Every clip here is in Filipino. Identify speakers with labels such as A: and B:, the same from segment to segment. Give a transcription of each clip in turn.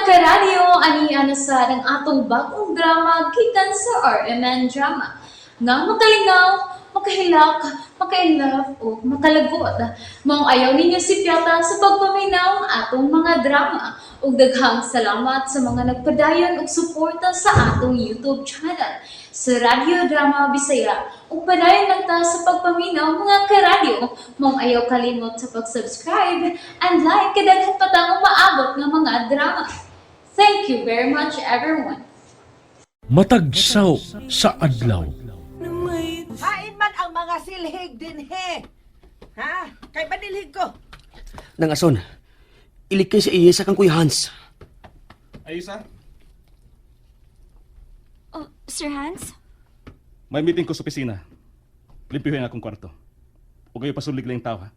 A: karadyo, ani sa ng atong bagong drama gikan sa RMN Drama. Nga makalingaw, makahilak, makainlove, o makalagot. Maong ayaw ninyo si Piata sa pagpaminaw ang atong mga drama. Ug daghang salamat sa mga nagpadayon ug suporta sa atong YouTube channel sa Radyo Drama Bisaya. Ug padayon lang ta sa pagpaminaw mga karadyo. Maong ayaw kalimot sa pag-subscribe and like kadaghan pa tang maabot ng mga drama. Thank you very much everyone.
B: Matagsaw sa adlaw.
C: Hain man ang mga silhig din he. Ha? Kay panilhig ko.
D: Nang ason, ilikay sa iya sa kang Kuya Hans.
E: Ayusa,
F: Oh, Sir Hans?
E: may meeting ko sa opisina. Limpihin akong kwarto. Huwag kayo pasulig lang tao, ha?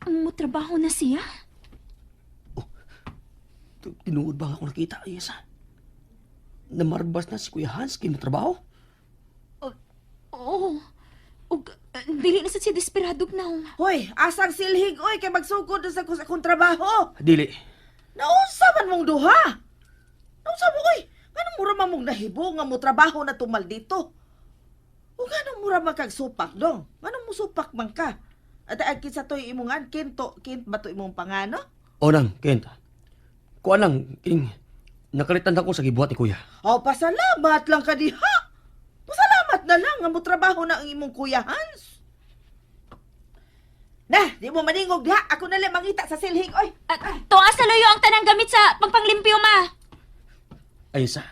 F: Mo trabaho na siya?
D: Tinuod ba ako nakita, Ayesa? Namarbas na si Kuya Hans kay mo trabaho?
F: Oo. Ug dili na sa siya desperadog na.
C: Hoy, asang silhig oy kay magsugod na sa akong trabaho.
D: Dili.
C: Naunsa man mong duha? Naunsa mo oy? Nganong mura man mong nahibo nga mo trabaho na tumal dito? O nganong mura man kag supak dong? Nganong mo supak man ka? At agkit sa toy imongan kinto ba to imong pangano?
D: O nang, Kent. Kuha lang, king. Nakalitan ako sa gibuhat ni Kuya.
C: Aw pasalamat lang ka diha. Pasalamat na lang nga mo trabaho na ang imong Kuya Hans. Nah, di mo maningog diha. Ako na lang mangita sa silhig oy.
F: Tuwa sa loyo ang tanang gamit sa pagpanglimpyo, ma.
D: Ayesa,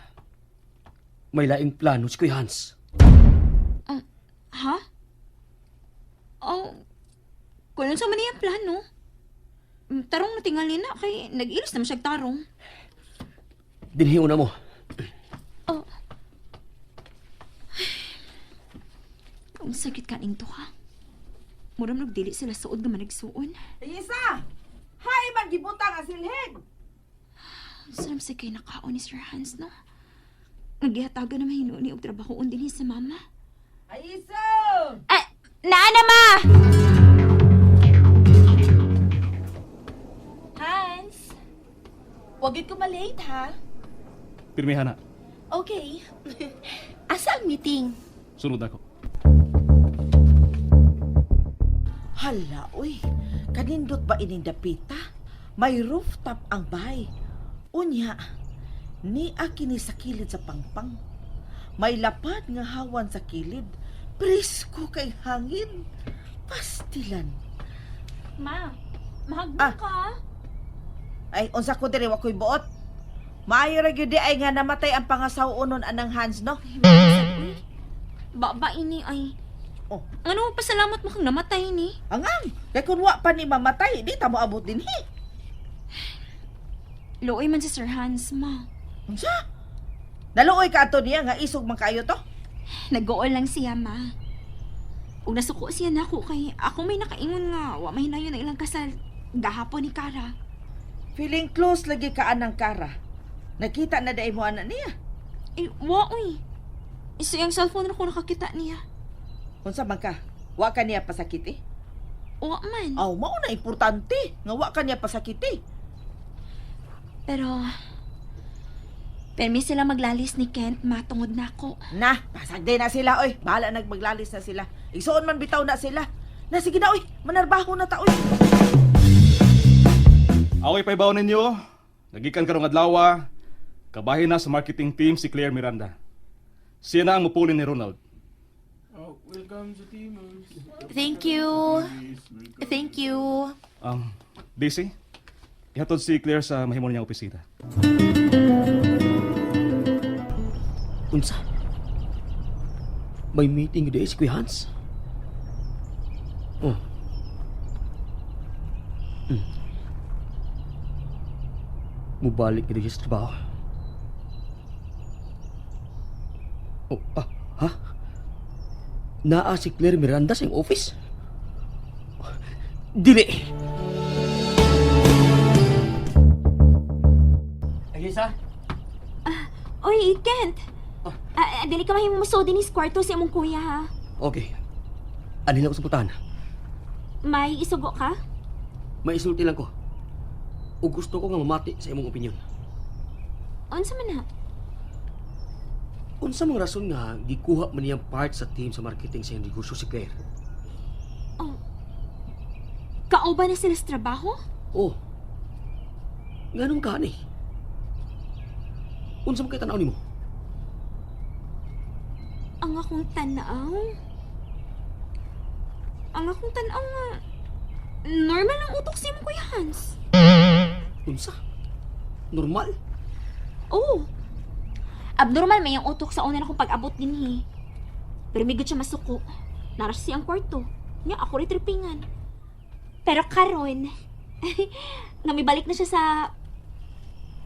D: may laing plano si Kuya Hans.
F: Ha? Oh, kung sa man yung plano. Tarong na tingali na kay nag-ilis naman siya tarong.
D: Dinhiyo na mo.
F: Oh. Ang sakit ka ning ha. Muram nagdili sila suod nga managsuon.
C: Isa! Hay, magibutang ang silhig!
F: Saram sa kay nakaon ni Sir Hans, no? Nagihatagan naman hinuni og trabahoon din sa mama.
C: Ay, Isa!
F: Naana, ma! Hans!
G: Huwag ko malate, ha?
E: Pirmihan na.
G: Okay. Asa ang meeting?
E: Sunod ako.
C: Hala, uy. Kanindot ba ining dapita? May rooftop ang bahay. Unya, ni akini sa kilid sa pangpang. May lapad nga hawan sa kilid. Presko kay hangin. Pastilan.
F: Ma, mahagbo
C: Ah.
F: ka.
C: Ay, unsa ko diri wa ko'y buot. Maayo ra gyud di ay nga namatay ang pangasawon anang Hans, no?
F: Baba ini ay...
C: Oh.
F: Ano pasalamat mo kang namatay ni?
C: Angang, kay kun wa pa ni mamatay, di ta mo abot dinhi.
F: Looy man si Sir Hans, ma.
C: Unsa? Naluoy ka ato niya nga isog man kayo to?
F: Nag-gool lang siya, ma. Ug nasuko siya nako kay ako may nakaingon nga wa may nayon na ilang kasal gahapon ni Kara.
C: Feeling close lagi ka anang Kara. Nakita na dai mo ana niya.
F: Wa uy. Isa yung cellphone na ko nakakita niya.
C: Unsa man ka? Wa ka niya pasakiti?
F: Wa man.
C: Aw, mao na importante nga wa ka niya pasakiti.
F: Pero permi sila maglalis ni Kent matungod na ako.
C: Na, pasagday na sila oy. Bahala nagmaglalis na sila. Igsuon man bitaw na sila. Na sige na oy, manarbaho na ta oy.
E: Away pa ibaw ninyo. Nagikan karong adlaw. Kabahin na sa marketing team si Claire Miranda. Siya na ang mupulin ni Ronald.
G: Thank you. Thank you.
E: Daisy, ihatod si Claire sa mahimo niyang opisina.
D: Unsa? May meeting di si Kuya Hans? Oh. Mubalik ka sa trabaho. Oh, ha? Naa si Claire Miranda sa iyong office? Dili! Ayesa?
F: Oy, Kent. Dili ka mahimuso din is kwarto sa imong kuya, ha?
D: Okay. Anila ko sa putahan.
F: May isugo ka?
D: May isulti lang ko. O gusto ko nga mamati sa imong opinyon.
F: Unsa man na?
D: Unsa mang rason nga gikuha man niyang part sa team sa marketing sa iyang negosyo si Claire?
F: Oh. Kauban na sila sa trabaho?
D: Oh. Ganun ka ni. Unsa man kay tanaw nimo?
F: Ang akong tanaw? Ang akong tanaw nga... Normal ang utok si mo, Kuya Hans.
D: Unsa? Normal?
F: Oo. Abnormal may ang utok sa una na kong pag-abot din Pero may siya masuko. Naras siyang kwarto. Nga ako rin tripingan. Pero karon, nga may balik na siya sa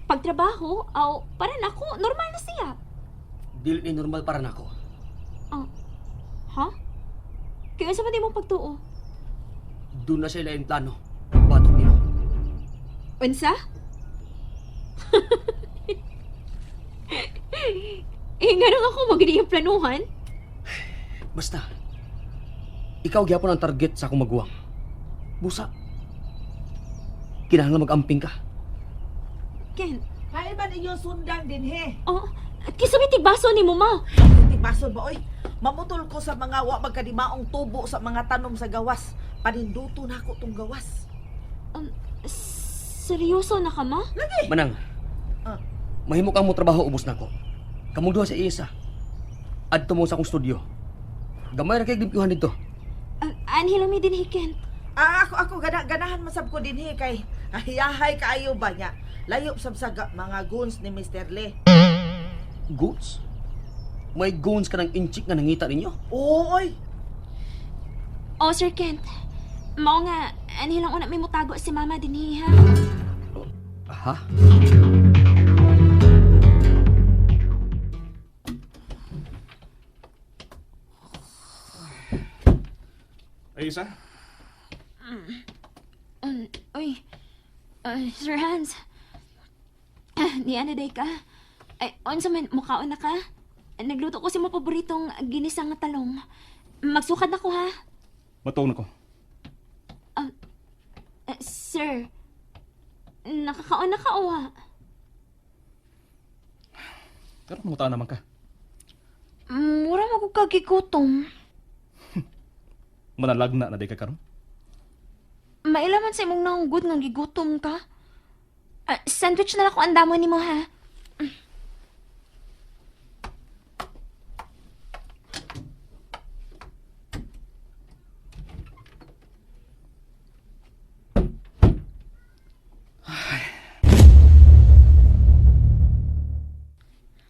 F: pagtrabaho, aw, para na ako, normal na siya.
D: Dili ni normal para nako.
F: Oh. Ha? Kaya sa pati mong pagtuo?
D: Doon na siya lain plano. Batok niyo.
F: Unsa? Nga nung ako magiging yung planuhan.
D: Basta. Ikaw gyapon ang target sa akong maguwang. Busa. Kinahanglan mag-amping ka.
F: Ken,
C: Kaya ba ninyong sundan din he?
F: oh, kisabitig baso ni mo, ma.
C: Tibason ba oy? Mamutol ko sa mga wa magkadimaong tubo sa mga tanom sa gawas. Paninduto na ako tong gawas.
F: Seryoso na ka, ma?
D: Manang.
C: Ah.
D: Mahimo kang mo trabaho ubos nako. Kamong duha sa isa. Adto mo sa akong studio. Gamay ra kay glimpihan dito.
F: Anhila mi din Ken.
C: Ako ganahan masab ko din he kay ahiyahay kaayo ba niya. Layop sab sa mga goons ni Mr. Le.
D: Goons? May goons ka ng inchik nga nangita ninyo?
C: Oo oy.
F: Oh, Sir Kent. Mao nga, anhilang una may mutago si mama din ha.
D: Ha?
E: Ay, isa?
F: Uy, Sir Hans. Ni ano day ka? Ay, unsa man, mukhaon na ka? Nagluto ko si mo paboritong ginisang nga talong. Magsukad na ko ha.
E: Matuon ako.
F: Sir, nakakaon na ka o ha?
E: Pero mangutaan naman ka.
F: Mura magkagigutom.
E: Manalagna na di ka karon.
F: Mailaman sa imong naunggod ng gigutom ka. Sandwich na lang ko andamon ni mo ha.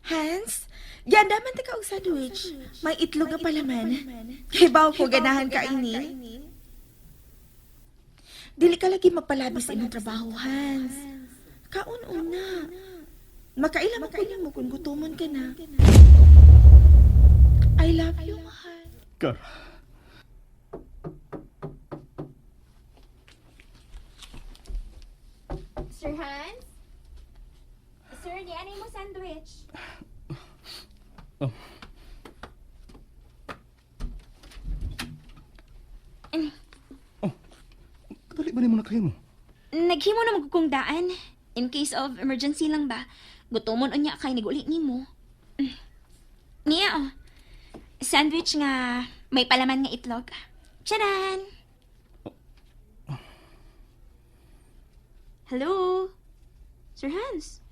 G: Hans, yan naman ka og sandwich. May itlog nga palaman. Kay baw ko ganahan ka ini. Dili ka lagi magpalabis sa imong trabaho, Hans. Kaun-una. Makailan mo kunin mo kung gutomon ka na. I love you, mahal.
E: Kar.
F: Sir Hans? Sir, di ano mo sandwich?
E: Oh. Dali ba ni mo nakahimo?
F: Naghimo na magkukong daan. In case of emergency lang ba? Gutomon unya kay nigulit ni mo. Niya oh. Sandwich nga may palaman nga itlog. Tcharan! Hello? Sir Hans?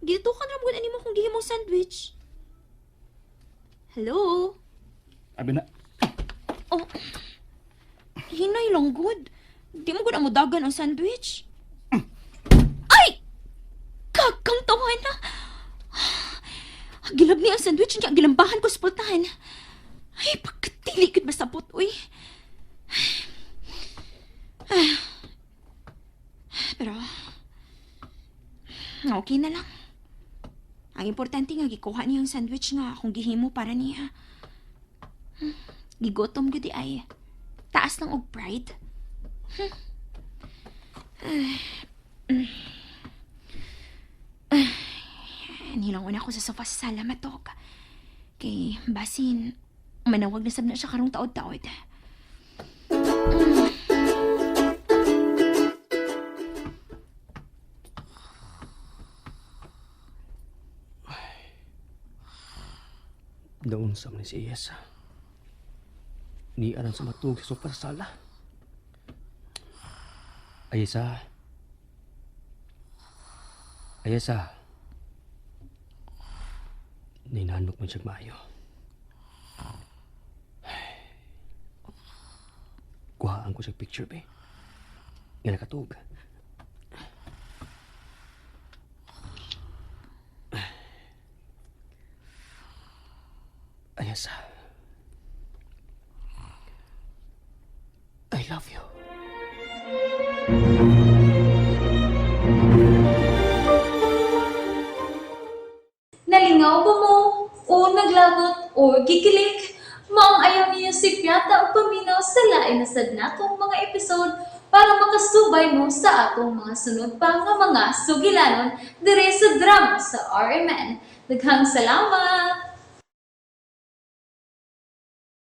F: Gitutukan ra mo gud ani mo kung gihimo sandwich. Hello?
E: Abi na.
F: Oh. Hinay lang good. Di mo gud amo dagan ang sandwich. Ay! Kakang tawa na. Gilab niya ang sandwich niya. Gilambahan ko sa pultahan. Ay, pagkatili gud masabot, uy. Pero, okay na lang. Ang importante nga, gikuha niya ang sandwich nga kung gihimo para niya. Gigotom gud ay. Taas lang og pride. Nilang una ko sa sofa sa sala matok. Kay basin, manawag na sab na siya karong taod-taod.
D: Daon sa man si Iyesa. Ni aran sa matug sa sofa sa sala. Ayesa. Ayesa. Ninanok man siya maayo. Kuhaan ko siya picture, be. Nga nakatug. Ayesa. I love you.
A: Nalingaw ba mo? O naglagot? O gikilik? Maong ayaw niya si Piata o paminaw sa lain na sad natong mga episode para makasubay mo sa atong mga sunod pa nga mga sugilanon dire sa drama sa RMN. Daghang salamat!